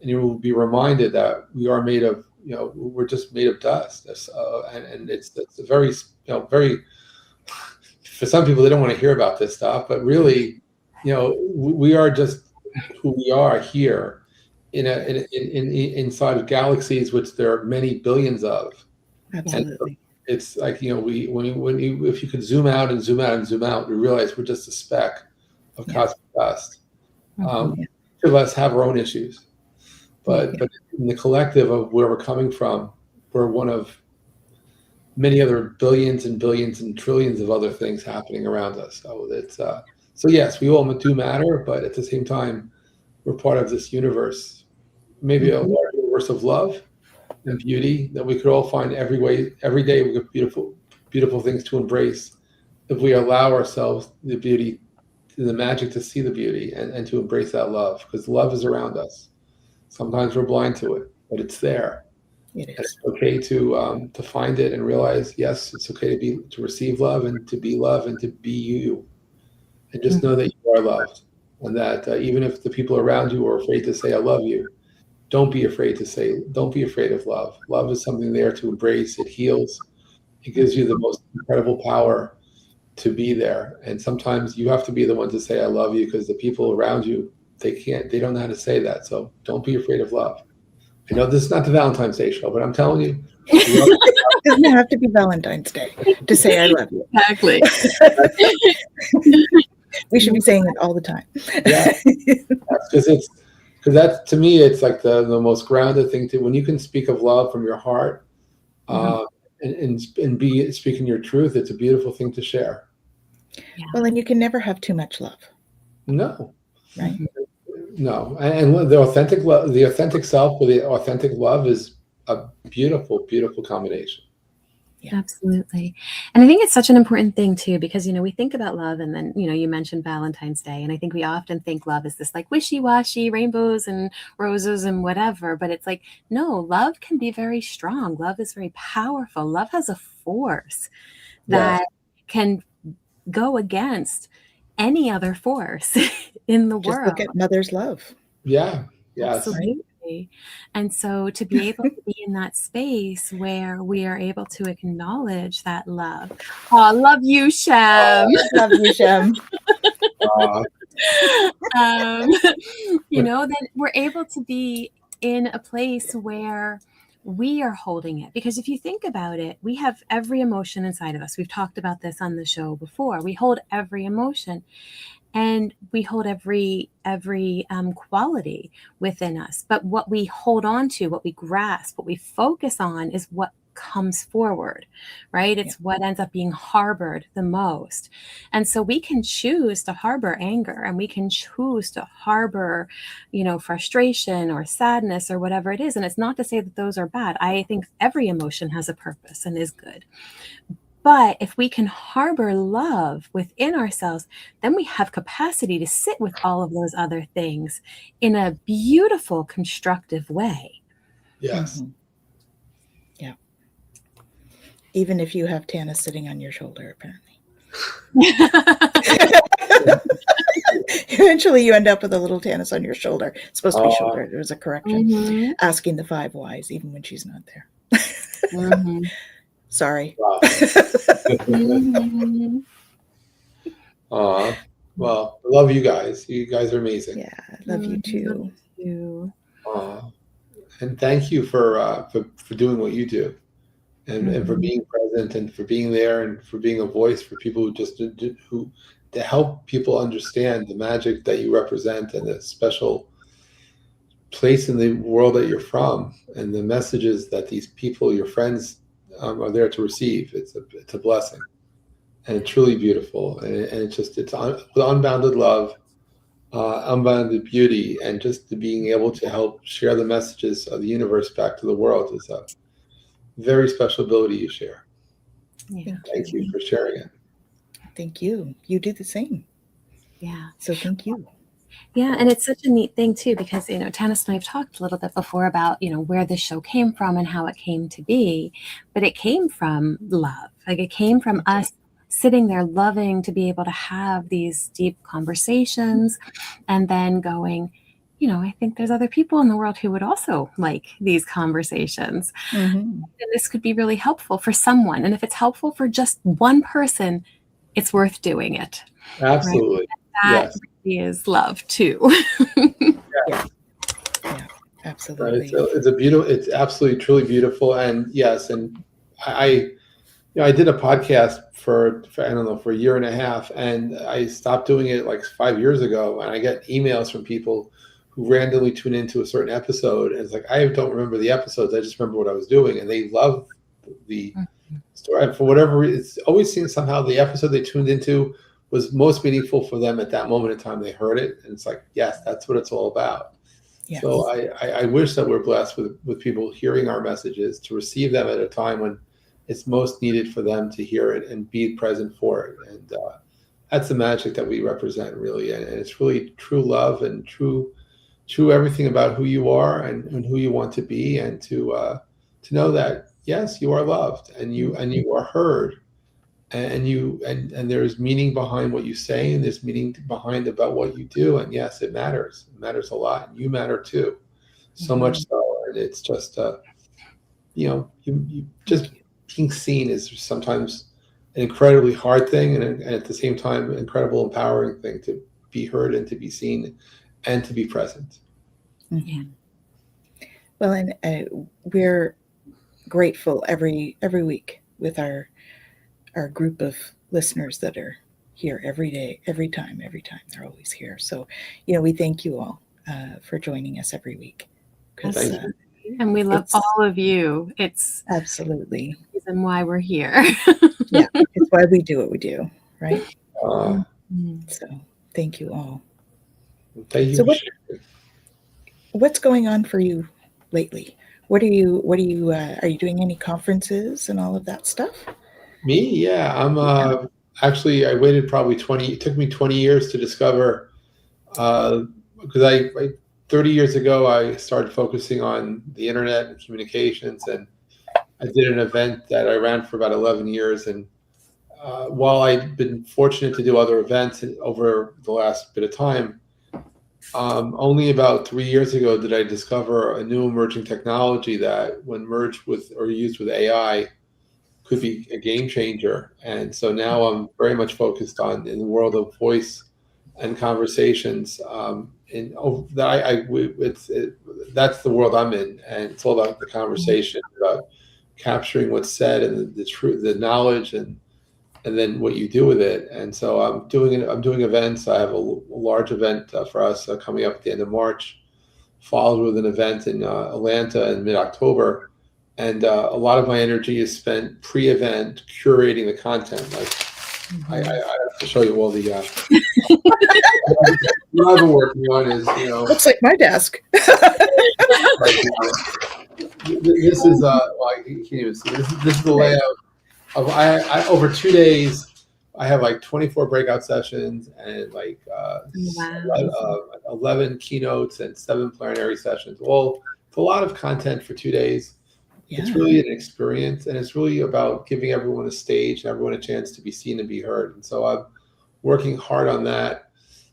and you will be reminded that we are made of, we're just made of dust. And it's a very, very, for some people, they don't want to hear about this stuff, but really, we are just who we are here inside of galaxies, which there are many billions of. Absolutely. And it's like, if you could zoom out and zoom out and zoom out, we realize we're just a speck of cosmic dust. Each of us have our own issues, but in the collective of where we're coming from, we're one of many other billions and billions and trillions of other things happening around us. So yes, we all do matter, but at the same time, we're part of this universe, maybe a large universe of love and beauty that we could all find every day. We have beautiful, beautiful things to embrace if we allow ourselves the beauty, the magic to see the beauty and to embrace that love, because love is around us. Sometimes we're blind to it, but it's there. It is. It's okay to find it and realize, yes, it's okay to receive love and to be love and to be you, and just know that you are loved, and that even if the people around you are afraid to say "I love you," don't be afraid of love. Love is something there to embrace. It heals. It gives you the most incredible power to be there. And sometimes you have to be the one to say "I love you," because the people around you, they don't know how to say that. So don't be afraid of love. I know this is not the Valentine's Day show, but I'm telling you. It doesn't have to be Valentine's Day to say I love you. Exactly. We should be saying it all the time. Yeah, because Because that's, to me, it's like the most grounded thing to, when you can speak of love from your heart, and be speaking your truth, it's a beautiful thing to share. Yeah. Well, and you can never have too much love, No, right? no. And the authentic love, the authentic self with the authentic love is a beautiful, beautiful combination. Yeah. Absolutely. And I think it's such an important thing too, because, you know, we think about love and then, you know, you mentioned Valentine's Day. And I think we often think love is this like wishy-washy rainbows and roses and whatever. But it's like, no, love can be very strong. Love is very powerful. Love has a force that can go against any other force in the Just world. look at mother's love. Yeah. Yes. Absolutely. And so to be able to be in that space where we are able to acknowledge that love. Oh, I love you, Shem. Love you, Shem. You know, that we're able to be in a place where we are holding it. Because if you think about it, we have every emotion inside of us. We've talked about this on the show before. We hold every emotion. And we hold every quality within us. But what we hold on to, what we grasp, what we focus on is what comes forward, right? It's what ends up being harbored the most. And so we can choose to harbor anger, and we can choose to harbor, you know, frustration or sadness or whatever it is. And it's not to say that those are bad. I think every emotion has a purpose and is good. But if we can harbor love within ourselves, then we have capacity to sit with all of those other things in a beautiful, constructive way. Yes. Yeah. Even if you have Tana sitting on your shoulder, apparently. Eventually you end up with a little Tanis on your shoulder. It's supposed to be shoulder. There was a correction. Asking the 5 whys, even when she's not there. Sorry. Wow. Well, I love you guys. You guys are amazing. Yeah, I love you too. And thank you for doing what you do, and for being present, and for being there, and for being a voice for people who just to help people understand the magic that you represent and the special place in the world that you're from, and the messages that these people, your friends, are there to receive. It's a blessing, and it's truly beautiful, and it's unbounded love, unbounded beauty, and just being able to help share the messages of the universe back to the world is a very special ability you share. Thank you for sharing it. Thank you. You do the same. Yeah. So thank you. Yeah, and it's such a neat thing too, because, you know, Tanis and I have talked a little bit before about, you know, where this show came from and how it came to be, but it came from love. Like, it came from us sitting there loving to be able to have these deep conversations, and then going, you know, I think there's other people in the world who would also like these conversations. And this could be really helpful for someone. And if it's helpful for just one person, it's worth doing it. Absolutely. Right? That really is love too. Yeah, absolutely. It's a beautiful, it's absolutely, truly beautiful. And yes, and I did a podcast for I don't know, for a year and a half, and I stopped doing it like 5 years ago. And I get emails from people who randomly tune into a certain episode, and it's like, I don't remember the episodes, I just remember what I was doing, and they love the story. And for whatever reason, it's always seems somehow the episode they tuned into was most meaningful for them at that moment in time they heard it, and it's like, yes, that's what it's all about. Yes. So I wish that we're blessed with people hearing our messages, to receive them at a time when it's most needed for them to hear it and be present for it. And that's the magic that we represent, really. And it's really true love and true everything about who you are and who you want to be, and to know that, yes, you are loved, and you are heard, and there's meaning behind what you say, and there's meaning behind about what you do. And yes, it matters a lot, and you matter too, so much so. And it's just you just being seen is sometimes an incredibly hard thing, and at the same time, an incredible empowering thing, to be heard and to be seen and to be present. Well, and we're grateful every week with our group of listeners that are here every day, every time they're always here. So, we thank you all. for joining us every week. Thank you. And we love all of you. It's absolutely the reason why we're here. Yeah, it's why we do what we do, right? Mm-hmm. So thank you all. Thank you. So what's going on for you lately? Are you doing any conferences and all of that stuff? Me? Yeah, I'm actually, I waited probably it took me 20 years to discover, because I 30 years ago, I started focusing on the internet and communications, and I did an event that I ran for about 11 years. And while I've been fortunate to do other events over the last bit of time, only about 3 years ago did I discover a new emerging technology that, when merged with or used with AI, could be a game changer. And so now I'm very much focused on in the world of voice and conversations. That's the world I'm in, and it's all about the conversation, about capturing what's said and the truth, the knowledge, and then what you do with it. And so I'm doing events. I have a large event for us coming up at the end of March, followed with an event in Atlanta in mid-October. And a lot of my energy is spent pre-event curating the content. Like I have to show you all the what I've been working on is, looks like my desk. This is well, I can't even see. This is the layout of I over 2 days. I have like 24 breakout sessions and like 11 keynotes and 7 plenary sessions. Well, it's a lot of content for 2 days. Yeah. It's really an experience, and it's really about giving everyone a stage and everyone a chance to be seen and be heard. And so I'm working hard on that.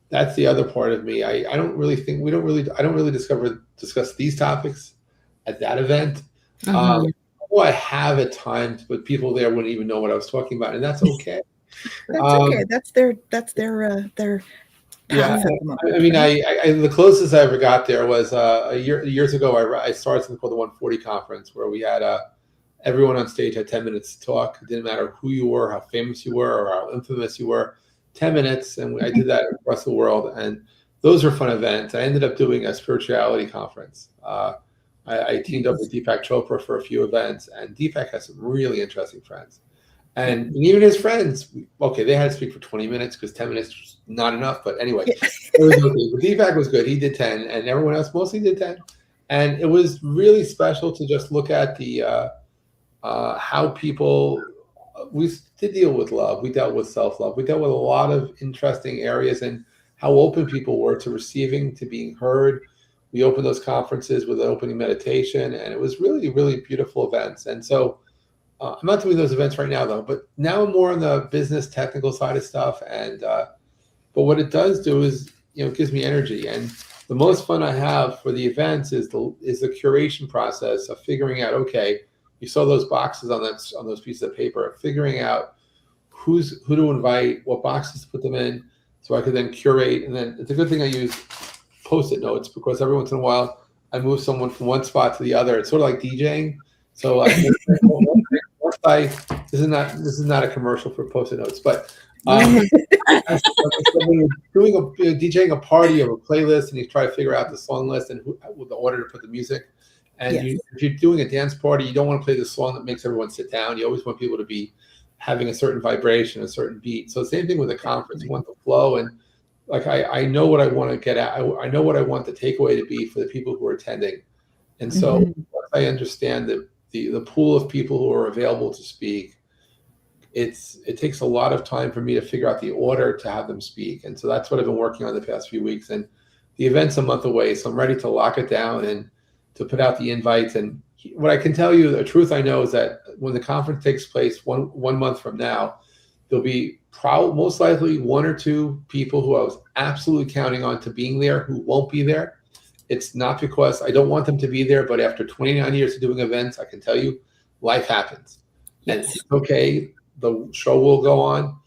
That's the other part of me. I don't really discuss these topics at that event. I have at times, but people there wouldn't even know what I was talking about, and that's okay. That's okay. That's their yeah. I mean, the closest I ever got there was years ago. I started something called the 140 conference, where we had everyone on stage had 10 minutes to talk. It didn't matter who you were, how famous you were, or how infamous you were. 10 minutes, and I did that across the world, and those were fun events. I ended up doing a spirituality conference. I teamed up with Deepak Chopra for a few events, and Deepak has some really interesting friends. And even his friends, they had to speak for 20 minutes because 10 minutes was not enough. But anyway, it was okay. But Deepak was good. He did 10, and everyone else mostly did 10. And it was really special to just look at the how people, we did deal with love. We dealt with self-love. We dealt with a lot of interesting areas, and how open people were to receiving, to being heard. We opened those conferences with an opening meditation, and it was really, really beautiful events. And so I'm not doing those events right now, though, but now I'm more on the business technical side of stuff. And but what it does do is, it gives me energy. And the most fun I have for the events is the curation process of figuring out, okay, you saw those boxes on those pieces of paper, figuring out who to invite, what boxes to put them in, so I could then curate. And then it's a good thing I use Post-it notes, because every once in a while I move someone from one spot to the other. It's sort of like DJing. So this is not a commercial for Post-it notes, but when you're DJing a party or a playlist, and you try to figure out the song list and the order to put the music, and if you're doing a dance party, you don't want to play the song that makes everyone sit down. You always want people to be having a certain vibration, a certain beat. So same thing with a conference. You want the flow, and like I know what I want to get at. I know what I want the takeaway to be for the people who are attending. And so once I understand that the pool of people who are available to speak, it takes a lot of time for me to figure out the order to have them speak. And so that's what I've been working on the past few weeks. And the event's a month away, so I'm ready to lock it down and to put out the invites. And what I can tell you, the truth I know, is that when the conference takes place one month from now, there'll be most likely 1 or 2 people who I was absolutely counting on to being there who won't be there. It's not because I don't want them to be there, but after 29 years of doing events, I can tell you, life happens. And it's okay. The show will go on,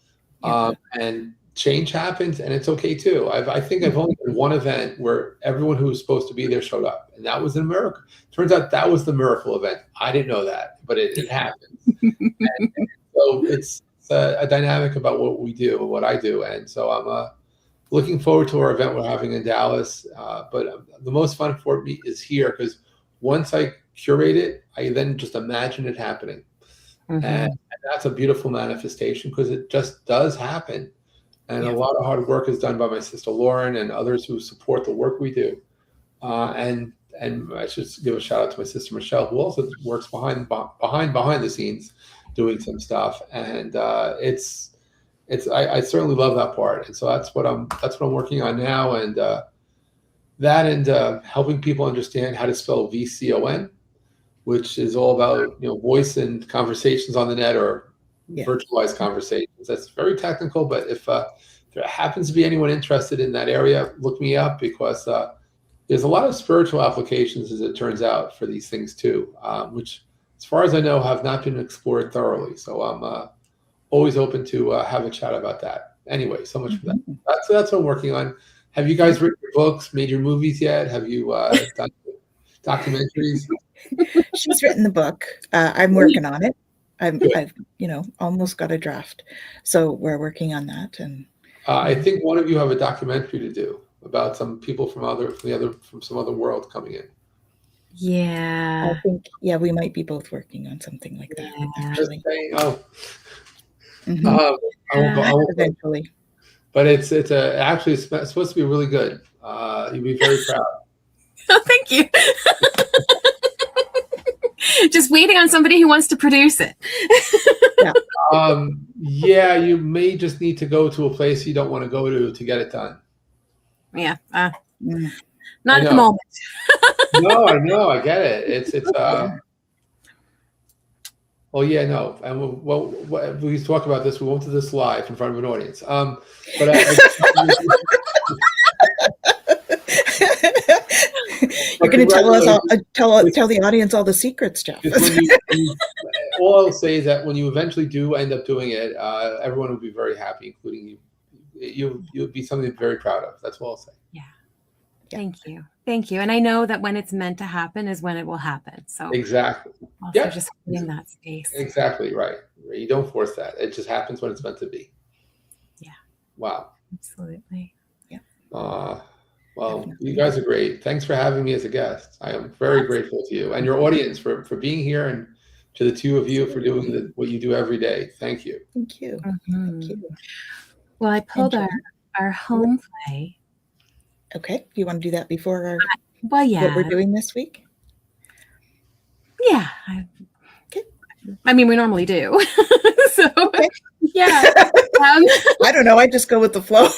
and change happens, and it's okay too. I think I've only done one event where everyone who was supposed to be there showed up, and that was in America. Turns out that was the miracle event. I didn't know that, but it happened. And so it's a dynamic about what we do and what I do. And so looking forward to our event we're having in Dallas. But the most fun for me is here, because once I curate it, I then just imagine it happening. And that's a beautiful manifestation, because it just does happen. And a lot of hard work is done by my sister Lauren and others who support the work we do. And I should give a shout out to my sister Michelle, who also works behind the scenes, doing some stuff. And I certainly love that part. And so that's what I'm working on now. And helping people understand how to spell VCON, which is all about voice and conversations on the net, or virtualized conversations. That's very technical, but if there happens to be anyone interested in that area, look me up, because there's a lot of spiritual applications, as it turns out, for these things too, which, as far as I know, have not been explored thoroughly. So I'm always open to have a chat about that. Anyway, so much for that. That's what I'm working on. Have you guys written your books, made your movies yet? Have you done documentaries? She's written the book. I'm working on it. I've almost got a draft, so we're working on that. And I think one of you have a documentary to do about some people from some other world coming in. Yeah, I think we might be both working on something like that. Actually. I won't Eventually. But it's actually supposed to be really good. You'll be very proud. Oh, thank you. Just waiting on somebody who wants to produce it. You may just need to go to a place you don't want to go to get it done. Yeah. Not at the moment. No, I know. I get it. It's well, yeah, no. And we talk about this. We won't do this live in front of an audience. You're going to tell us tell the audience all the secrets, Jeff. All I'll say is that when you eventually do end up doing it, everyone will be very happy, including you. You'll be something very proud of. That's all I'll say. Yeah. Thank you. And I know that when it's meant to happen is when it will happen. So exactly. Also just in that space. Exactly right. You don't force that. It just happens when it's meant to be. Yeah. Wow. Absolutely. Yeah. Well, you guys are great. Thanks for having me as a guest. I am very grateful to you and your audience for being here, and to the two of you for doing what you do every day. Thank you. Thank you. Thank you. Well, I pulled our home play. Okay. Do you want to do that before what we're doing this week? Yeah. Okay. I mean, we normally do. So, yeah. I don't know. I just go with the flow.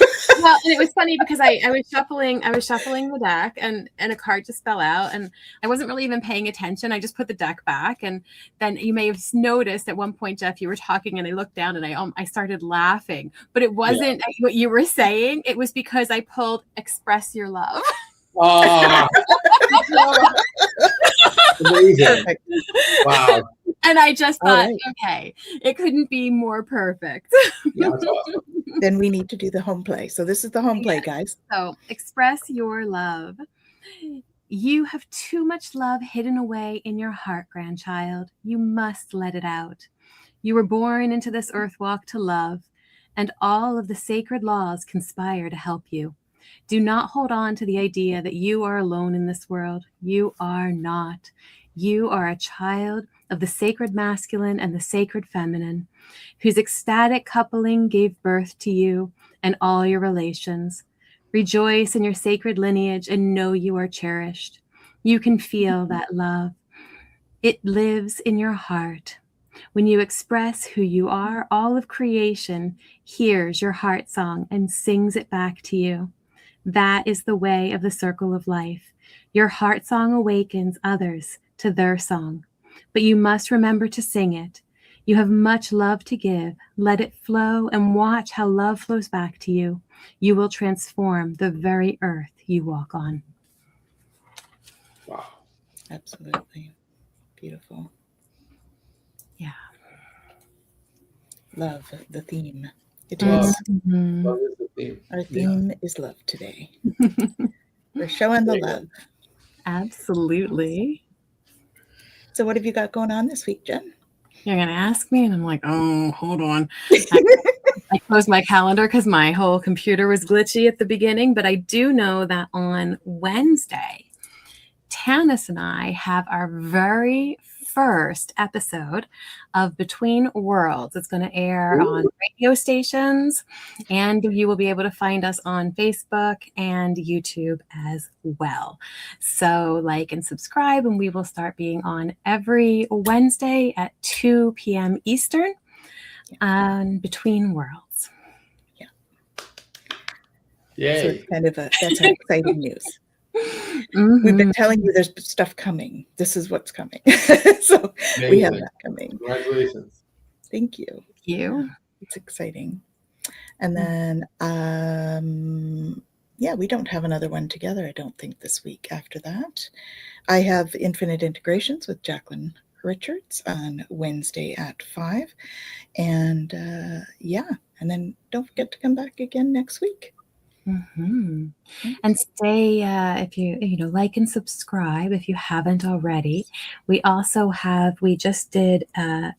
Well, and it was funny because I was shuffling the deck, and a card just fell out, and I wasn't really even paying attention. I just put the deck back, and then you may have noticed at one point, Jeff, you were talking, and I looked down, and I started laughing, but it wasn't what you were saying. It was because I pulled "Express Your Love." Amazing! Wow. And I just thought, okay, it couldn't be more perfect. Yeah, that's awesome. Then we need to do the home play. So this is the home play, guys. So express your love. You have too much love hidden away in your heart, grandchild. You must let it out. You were born into this earth walk to love, and all of the sacred laws conspire to help you. Do not hold on to the idea that you are alone in this world. You are not. You are a child of the sacred masculine and the sacred feminine, whose ecstatic coupling gave birth to you and all your relations. Rejoice in your sacred lineage and know you are cherished. You can feel that love. It lives in your heart. When you express who you are, all of creation hears your heart song and sings it back to you. That is the way of the circle of life. Your heart song awakens others to their song, but you must remember to sing it. You have much love to give. Let it flow and watch how love flows back to you. You will transform the very earth you walk on. Wow. Absolutely. Beautiful. Yeah. Love, the theme. It Love. is. Mm-hmm. Love is the theme. Our theme is love today. We're showing the love. Absolutely. So what have you got going on this week, Jen? You're going to ask me, and I'm like, oh, hold on. I closed my calendar because my whole computer was glitchy at the beginning, but I do know that on Wednesday, Tanis and I have our very first episode of Between Worlds. It's going to air on radio stations, and you will be able to find us on Facebook and YouTube as well. So like and subscribe, and we will start being on every Wednesday at 2 p.m. Eastern on Between Worlds. Yeah. Yay. So it's kind of that's exciting news. We've been telling you there's stuff coming. This is what's coming. So Amazing. We have that coming. Congratulations. Thank you. Thank you. It's exciting. And then, yeah, we don't have another one together, I don't think, this week after that. I have Infinite Integrations with Jacqueline Richards on Wednesday at 5. And yeah, and then don't forget to come back again next week. And stay, if you like and subscribe if you haven't already. We just did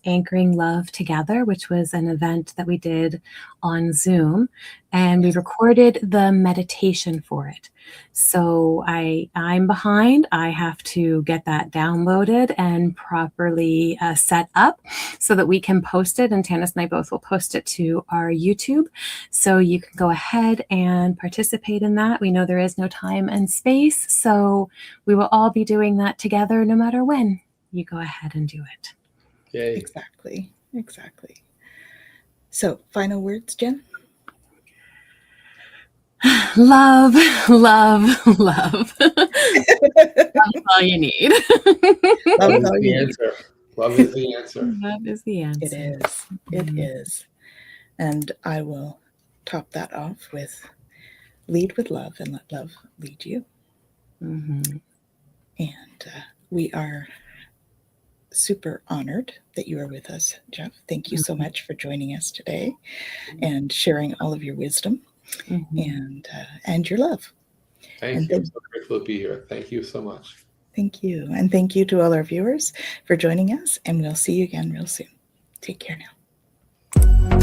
Anchoring Love Together, which was an event that we did on Zoom, and we recorded the meditation for it. So I'm behind. I have to get that downloaded and properly set up so that we can post it, and Tanis and I both will post it to our YouTube. So you can go ahead and participate in that. We know there is no time and space, so we will all be doing that together no matter when you go ahead and do it. Yay. Exactly. So final words, Jen? Love, love, love. That's all you need. Love is the answer. Love is the answer. Love is the answer. It is. It is. And I will top that off with lead with love and let love lead you. And we are super honored that you are with us, Jeff. Thank you so much for joining us today and sharing all of your wisdom and your love. Thank you. I'm so grateful to be here. Thank you so much. Thank you. And thank you to all our viewers for joining us. And we'll see you again real soon. Take care now.